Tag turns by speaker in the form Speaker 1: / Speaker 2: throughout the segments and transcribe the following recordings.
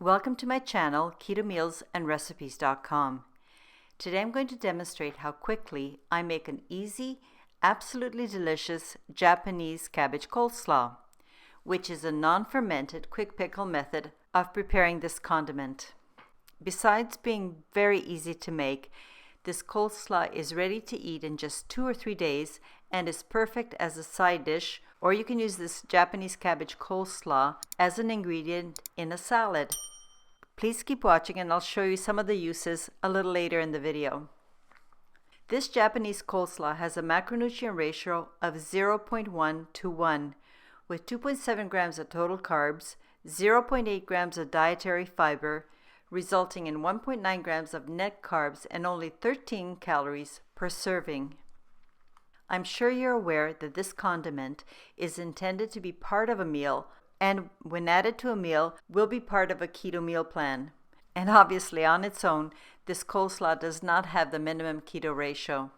Speaker 1: Welcome to my channel, ketomealsandrecipes.com. Today I'm going to demonstrate how quickly I make an easy, absolutely delicious Japanese cabbage coleslaw, which is a non-fermented quick pickle method of preparing this condiment. Besides being very easy to make, this coleslaw is ready to eat in just 2 or 3 days and is perfect as a side dish, or you can use this Japanese cabbage coleslaw as an ingredient in a salad. Please keep watching and I'll show you some of the uses a little later in the video. This Japanese coleslaw has a macronutrient ratio of 0.1 to 1, with 2.7 grams of total carbs, 0.8 grams of dietary fiber, resulting in 1.9 grams of net carbs and only 13 calories per serving. I'm sure you're aware that this condiment is intended to be part of a meal, and when added to a meal will be part of a keto meal plan. And obviously on its own, this coleslaw does not have the minimum keto ratio.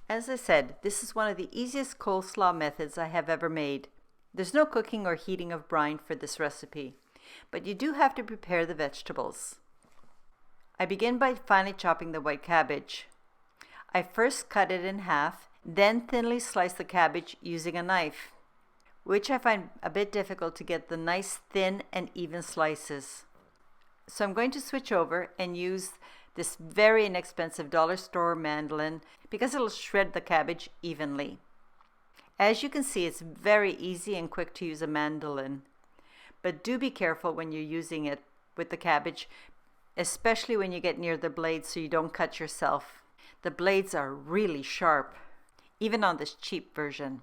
Speaker 1: As I said, this is one of the easiest coleslaw methods I have ever made. There's no cooking or heating of brine for this recipe, but you do have to prepare the vegetables. I begin by finely chopping the white cabbage. I first cut it in half, then thinly slice the cabbage using a knife, which I find a bit difficult to get the nice thin and even slices. So I'm going to switch over and use this very inexpensive dollar store mandolin because it'll shred the cabbage evenly. As you can see, it's very easy and quick to use a mandolin, but do be careful when you're using it with the cabbage, especially when you get near the blades so you don't cut yourself. The blades are really sharp, even on this cheap version.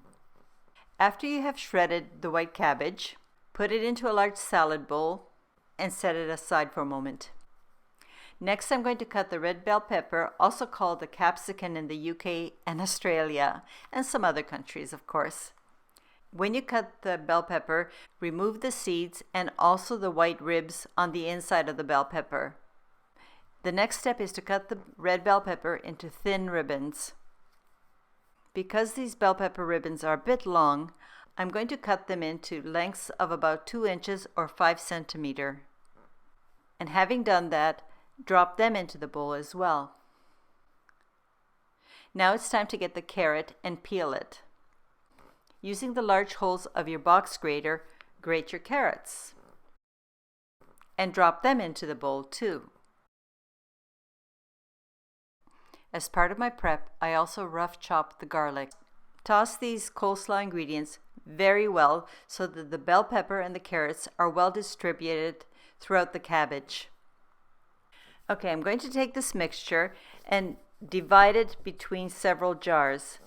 Speaker 1: After you have shredded the white cabbage, put it into a large salad bowl and set it aside for a moment. Next, I'm going to cut the red bell pepper, also called the capsicum in the UK and Australia, and some other countries, of course. When you cut the bell pepper, remove the seeds and also the white ribs on the inside of the bell pepper. The next step is to cut the red bell pepper into thin ribbons. Because these bell pepper ribbons are a bit long, I'm going to cut them into lengths of about 2 inches or 5 centimeters. And having done that, drop them into the bowl as well. Now it's time to get the carrot and peel it. Using the large holes of your box grater, grate your carrots. And drop them into the bowl too. As part of my prep, I also rough chopped the garlic. Toss these coleslaw ingredients very well so that the bell pepper and the carrots are well distributed throughout the cabbage. Okay, I'm going to take this mixture and divide it between several jars.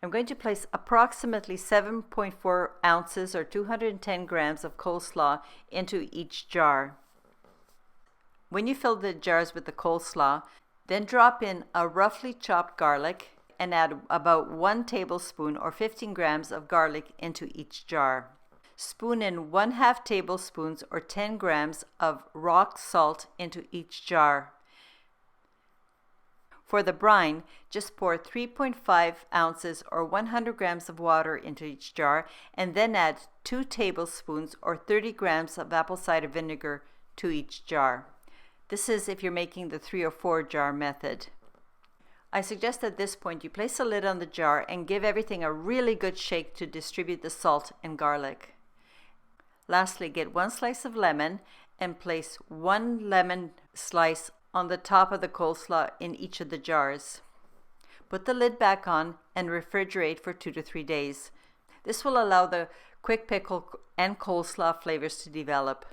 Speaker 1: I'm going to place approximately 7.4 ounces or 210 grams of coleslaw into each jar. When you fill the jars with the coleslaw, then drop in a roughly chopped garlic and add about 1 tablespoon or 15 grams of garlic into each jar. Spoon in 1/2 tablespoons or 10 grams of rock salt into each jar. For the brine, just pour 3.5 ounces or 100 grams of water into each jar and then add 2 tablespoons or 30 grams of apple cider vinegar to each jar. This is if you're making the 3 or 4 jar method. I suggest at this point you place a lid on the jar and give everything a really good shake to distribute the salt and garlic. Lastly, get 1 slice of lemon and place 1 lemon slice on the top of the coleslaw in each of the jars. Put the lid back on and refrigerate for 2 to 3 days. This will allow the quick pickle and coleslaw flavors to develop.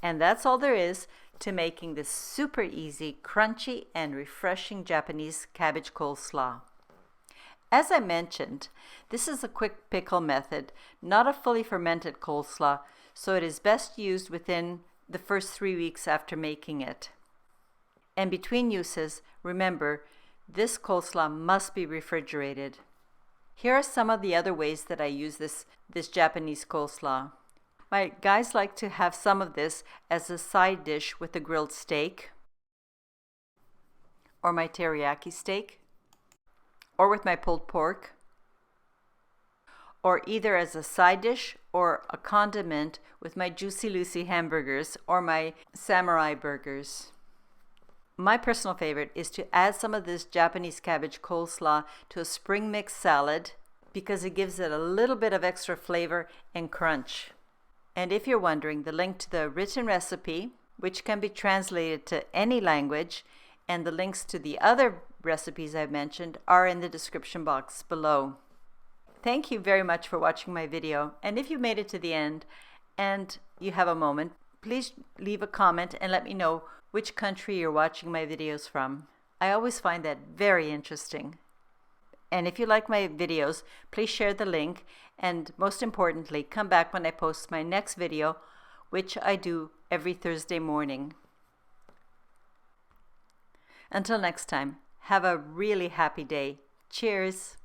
Speaker 1: And that's all there is to making this super easy, crunchy, and refreshing Japanese cabbage coleslaw. As I mentioned, this is a quick pickle method, not a fully fermented coleslaw, so it is best used within the first 3 weeks after making it. And between uses, remember, this coleslaw must be refrigerated. Here are some of the other ways that I use this Japanese coleslaw. My guys like to have some of this as a side dish with a grilled steak, or my teriyaki steak, or with my pulled pork, or either as a side dish or a condiment with my Juicy Lucy hamburgers or my samurai burgers. My personal favorite is to add some of this Japanese cabbage coleslaw to a spring mix salad because it gives it a little bit of extra flavor and crunch. And if you're wondering, the link to the written recipe, which can be translated to any language, and the links to the other recipes I've mentioned are in the description box below. Thank you very much for watching my video, and if you made it to the end and you have a moment, please leave a comment and let me know which country you're watching my videos from. I always find that very interesting. And if you like my videos, please share the link, and most importantly, come back when I post my next video, which I do every Thursday morning. Until next time, have a really happy day. Cheers!